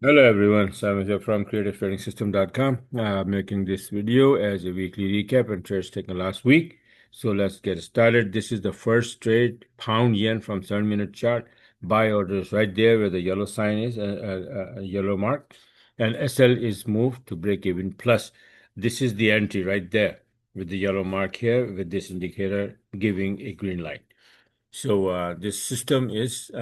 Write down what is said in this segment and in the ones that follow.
Hello everyone, Simon here from creativetrading.system.com. Making this video as a weekly recap and trades taken last week. So let's get started. This is the first trade, pound yen from 7-minute chart. Buy orders right there where the yellow sign is, a yellow mark. And SL is moved to break even plus. This is the entry right there with the yellow mark here with this indicator giving a green light. So this system is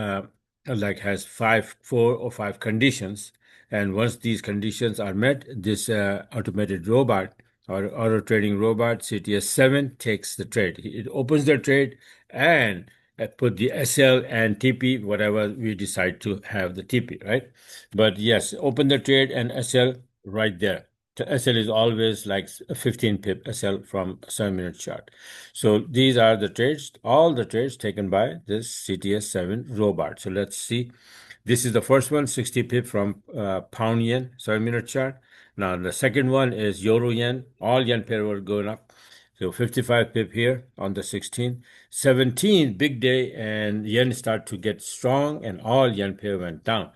like has four or five conditions, and once these conditions are met, this automated robot or auto trading robot CTS7 takes the trade. It opens the trade and put the SL and TP, whatever we decide to have the TP, right? But yes, open the trade and SL right there. The SL is always like 15 pip SL from 7-minute chart. So these are the trades, all the trades taken by this CTS7 robot. So let's see. This is the first one, 60 pip from pound yen, 7-minute chart. Now the second one is euro yen. All yen pair were going up. So 55 pip here on the 16th. 17, big day, and yen start to get strong, and all yen pair went down.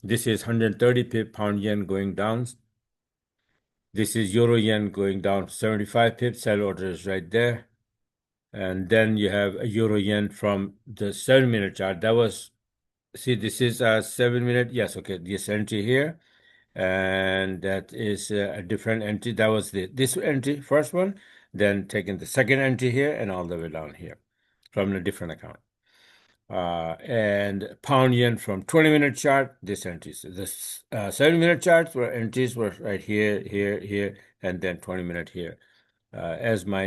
This is 130 pip pound yen going down. This is euro yen going down 75 pips. Sell orders right there. And then you have a euro yen from the 7-minute chart. That was, see, this is a 7-minute. Yes, okay, this entry here. And that is a different entry. That was this entry, first one, then taking the second entry here and all the way down here from a different account. And pound yen from 20-minute chart, this entry. So this 7-minute charts were entries were right here, here, here, and then 20-minute here. As my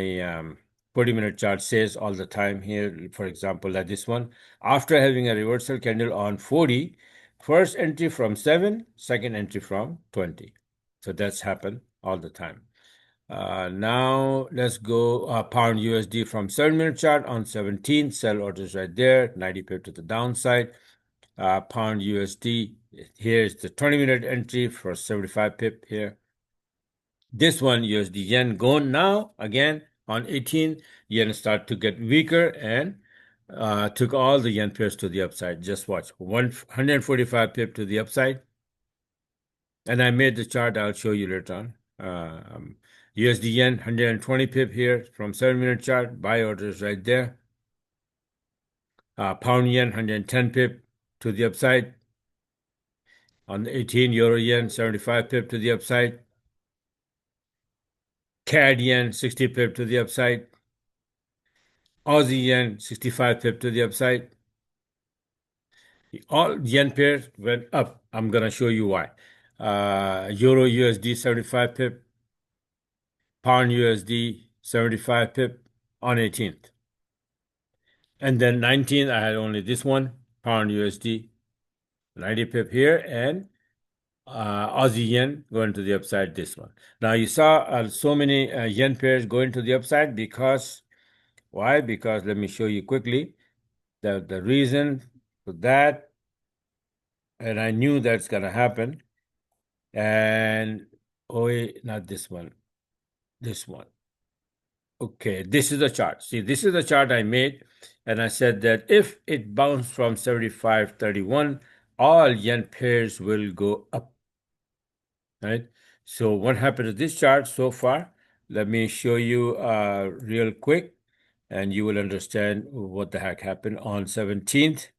40-minute chart says all the time here, for example, like this one, after having a reversal candle on 40, first entry from 7, second entry from 20. So that's happened all the time. Now let's go pound USD from 7-minute chart on 17. Sell orders right there, 90 pip to the downside. Pound USD, here's the 20-minute entry for 75 pip here. This one, USD yen gone now again on 18. Yen start to get weaker and took all the yen pairs to the upside. Just watch 145 pip to the upside. And I made the chart. I'll show you later on. USD yen 120 pip here from 7-minute chart. Buy orders right there. Pound yen 110 pip to the upside. On the 18, euro yen 75 pip to the upside. CAD yen 60 pip to the upside. Aussie yen 65 pip to the upside. All yen pairs went up. I'm going to show you why. Euro USD 75 pip. Pound USD 75 pip on 18th. And then 19th, I had only this one, pound USD, 90 pip here, and Aussie yen going to the upside, this one. Now you saw so many yen pairs going to the upside because, why? Because let me show you quickly the reason for that, and I knew that's going to happen. And, oh, wait, not this one, this one. Okay, this is the chart. See, this is the chart I made, and I said that if it bounced from 75.31, all yen pairs will go up, right? So what happened to this chart so far? Let me show you real quick, and you will understand what the heck happened on 17th,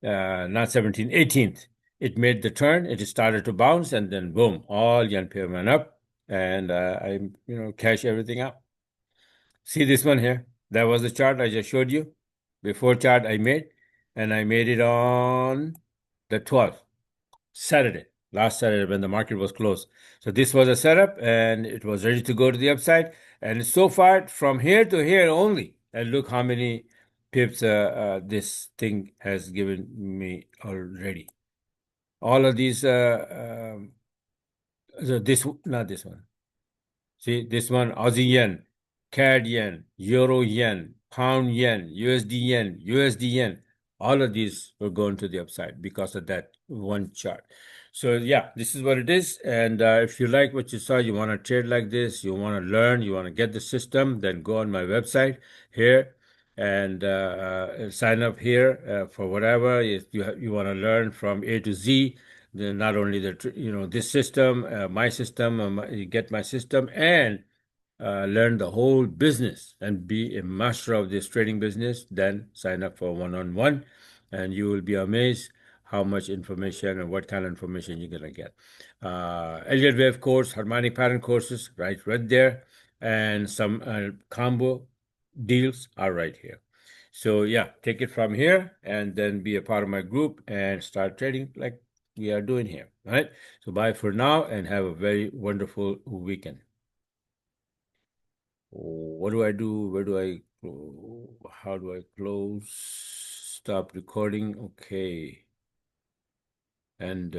not 17th, 18th. It made the turn, it started to bounce, and then boom, all yen pair went up, and I, cash everything out. See this one here? That was the chart I just showed you. Before chart I made, and I made it on the 12th, Saturday, last Saturday when the market was closed. So this was a setup, and it was ready to go to the upside. And so far, from here to here only, and look how many pips this thing has given me already. All of these, so this, not this one. See, this one, Aussie yen, CAD yen, Euro yen, Pound yen, USD yen, USD yen, all of these will go into the upside because of that one chart. So yeah, this is what it is. And if you like what you saw, you want to trade like this, you want to learn, you want to get the system, then go on my website here. and sign up here for whatever you want to learn from A to Z. Not only this system, my system, you get my system, and learn the whole business and be a master of this trading business. Then sign up for one-on-one, and you will be amazed how much information and what kind of information you're gonna get. Elliott Wave course, harmonic pattern courses, right there, and some combo deals are right here. So yeah, take it from here and then be a part of my group and start trading like we are doing here. All right. So bye for now and have a very wonderful weekend. What do I do? Where do I go? How do I close? Stop recording. Okay. And